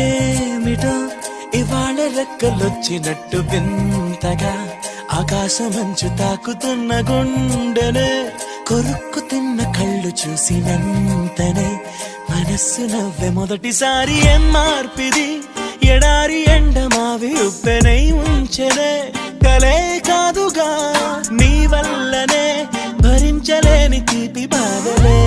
ఏమిటో ఇవాళ రెక్కలొచ్చినట్టు వింతగా ఆకాశమంచు తాకుతున్న గుండెనే కొరుక్కు తిన్న కళ్ళు చూసినంతనే మనస్సు నవ్వే మొదటిసారి ఏం మార్పిది ఎడారి ఎండమావి ఉప్పెనై ఉంచెనే కలే కాదుగా నీ వల్లనే భరించలేని తీపి బాధలే